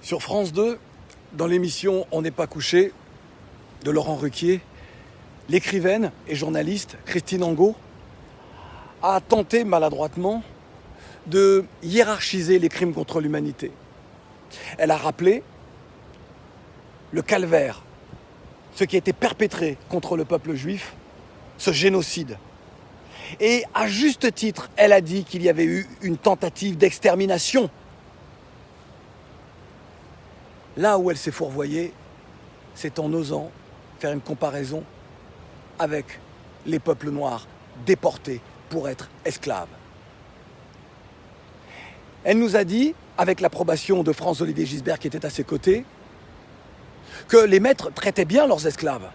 Sur France 2, dans l'émission On n'est pas couché de Laurent Ruquier, l'écrivaine et journaliste Christine Angot a tenté maladroitement de hiérarchiser les crimes contre l'humanité. Elle a rappelé le calvaire, ce qui a été perpétré contre le peuple juif, ce génocide. Et à juste titre, elle a dit qu'il y avait eu une tentative d'extermination. Là où elle s'est fourvoyée, c'est en osant faire une comparaison avec les peuples noirs déportés pour être esclaves. Elle nous a dit, avec l'approbation de Franz-Olivier Gisbert qui était à ses côtés, que les maîtres traitaient bien leurs esclaves.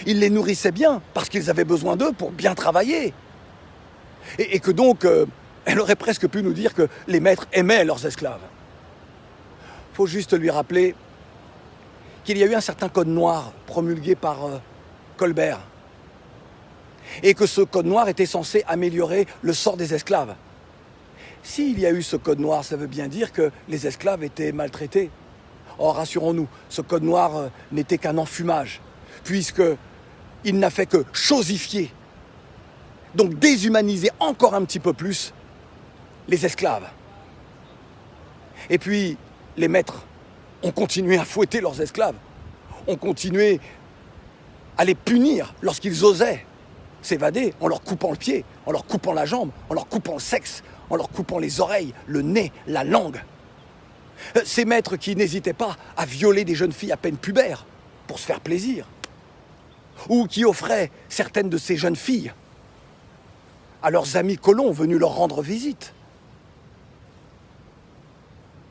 Ils les nourrissaient bien parce qu'ils avaient besoin d'eux pour bien travailler. Et que donc, elle aurait presque pu nous dire que les maîtres aimaient leurs esclaves. Il faut juste lui rappeler qu'il y a eu un certain code noir promulgué par Colbert. Et que ce code noir était censé améliorer le sort des esclaves. S'il y a eu ce code noir, ça veut bien dire que les esclaves étaient maltraités. Or, rassurons-nous, ce code noir n'était qu'un enfumage, puisqu'il n'a fait que chosifier, donc déshumaniser encore un petit peu plus les esclaves. Et puis, les maîtres ont continué à fouetter leurs esclaves, ont continué à les punir lorsqu'ils osaient s'évader en leur coupant le pied, en leur coupant la jambe, en leur coupant le sexe, en leur coupant les oreilles, le nez, la langue. Ces maîtres qui n'hésitaient pas à violer des jeunes filles à peine pubères pour se faire plaisir, ou qui offraient certaines de ces jeunes filles à leurs amis colons venus leur rendre visite.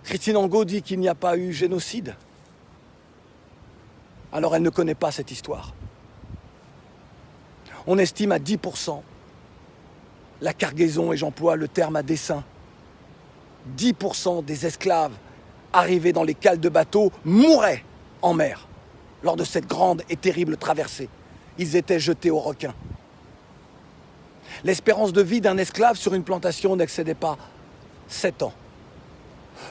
Christine Angot dit qu'il n'y a pas eu génocide. Alors elle ne connaît pas cette histoire. On estime à 10% la cargaison, et j'emploie le terme à dessein. 10% des esclaves arrivés dans les cales de bateaux mouraient en mer lors de cette grande et terrible traversée. Ils étaient jetés aux requins. L'espérance de vie d'un esclave sur une plantation n'excédait pas 7 ans.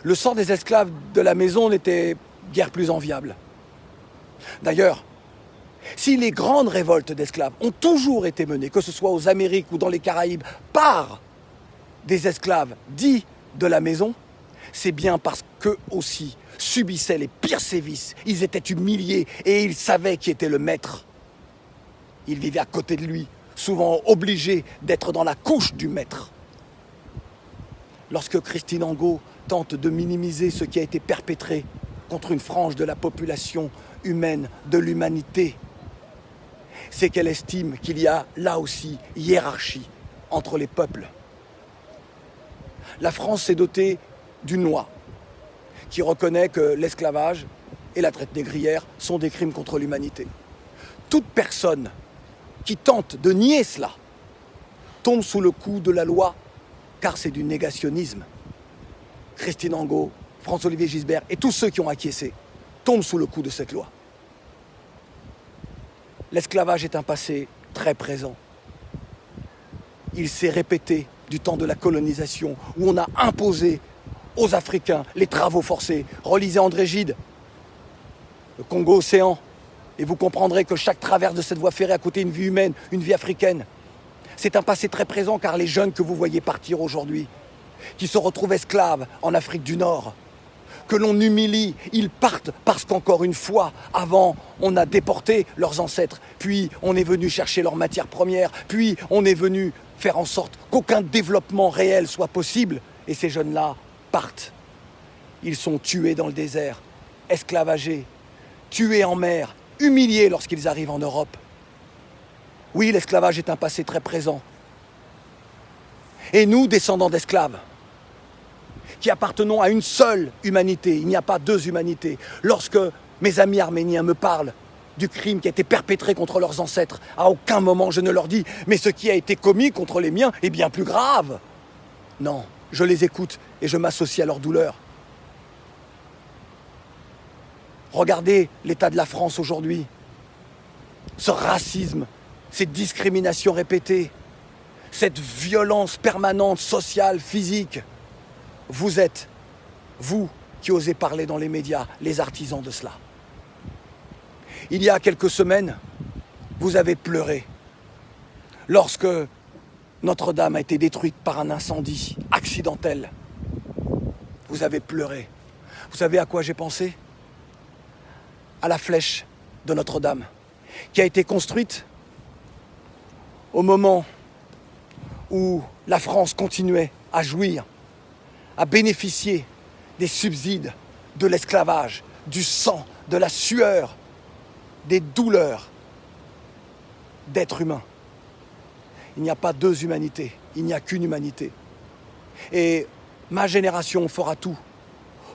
Le sort des esclaves de la maison n'était guère plus enviable. D'ailleurs, si les grandes révoltes d'esclaves ont toujours été menées, que ce soit aux Amériques ou dans les Caraïbes, par des esclaves dits de la maison, c'est bien parce qu'eux aussi subissaient les pires sévices. Ils étaient humiliés et ils savaient qui était le maître. Ils vivaient à côté de lui, souvent obligés d'être dans la couche du maître. Lorsque Christine Angot tente de minimiser ce qui a été perpétré contre une frange de la population humaine, de l'humanité, c'est qu'elle estime qu'il y a là aussi hiérarchie entre les peuples. La France s'est dotée d'une loi qui reconnaît que l'esclavage et la traite négrière sont des crimes contre l'humanité. Toute personne qui tente de nier cela tombe sous le coup de la loi, car c'est du négationnisme. Christine Angot, Franz-Olivier Gisbert et tous ceux qui ont acquiescé tombent sous le coup de cette loi. L'esclavage est un passé très présent. Il s'est répété du temps de la colonisation, où on a imposé aux Africains les travaux forcés. Relisez André Gide, le Congo-Océan, et vous comprendrez que chaque traverse de cette voie ferrée a coûté une vie humaine, une vie africaine. C'est un passé très présent, car les jeunes que vous voyez partir aujourd'hui, qui se retrouvent esclaves en Afrique du Nord, que l'on humilie, ils partent parce qu'encore une fois, avant, on a déporté leurs ancêtres, puis on est venu chercher leurs matières premières, puis on est venu faire en sorte qu'aucun développement réel soit possible, et ces jeunes-là partent. Ils sont tués dans le désert, esclavagés, tués en mer, humiliés lorsqu'ils arrivent en Europe. Oui, l'esclavage est un passé très présent. Et nous, descendants d'esclaves, qui appartenons à une seule humanité, il n'y a pas deux humanités. Lorsque mes amis arméniens me parlent du crime qui a été perpétré contre leurs ancêtres, à aucun moment je ne leur dis « mais ce qui a été commis contre les miens est bien plus grave ». Non, je les écoute et je m'associe à leur douleur. Regardez l'état de la France aujourd'hui. Ce racisme, ces discriminations répétées, cette violence permanente, sociale, physique. Vous êtes, vous, qui osaient parler dans les médias, les artisans de cela. Il y a quelques semaines, vous avez pleuré lorsque Notre-Dame a été détruite par un incendie accidentel. Vous avez pleuré. Vous savez à quoi j'ai pensé? À la flèche de Notre-Dame, qui a été construite au moment où la France continuait à jouir, à bénéficier des subsides de l'esclavage, du sang, de la sueur, des douleurs d'êtres humains. Il n'y a pas deux humanités, il n'y a qu'une humanité. Et ma génération fera tout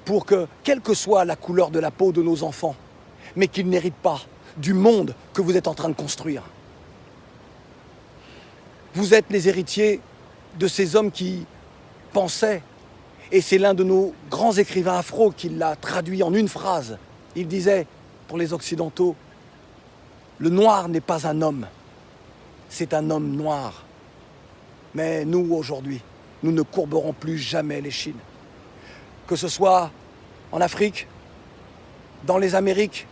pour que, quelle que soit la couleur de la peau de nos enfants, mais qu'ils n'héritent pas du monde que vous êtes en train de construire. Vous êtes les héritiers de ces hommes qui pensaient, et c'est l'un de nos grands écrivains afro qui l'a traduit en une phrase. Il disait, pour les Occidentaux, le noir n'est pas un homme, c'est un homme noir. Mais nous, aujourd'hui, nous ne courberons plus jamais l'échine. Que ce soit en Afrique, dans les Amériques,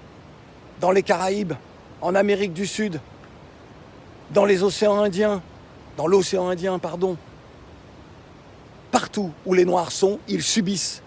dans les Caraïbes, en Amérique du Sud, dans les océans Indiens, dans l'océan Indien, pardon. Partout où les Noirs sont, ils subissent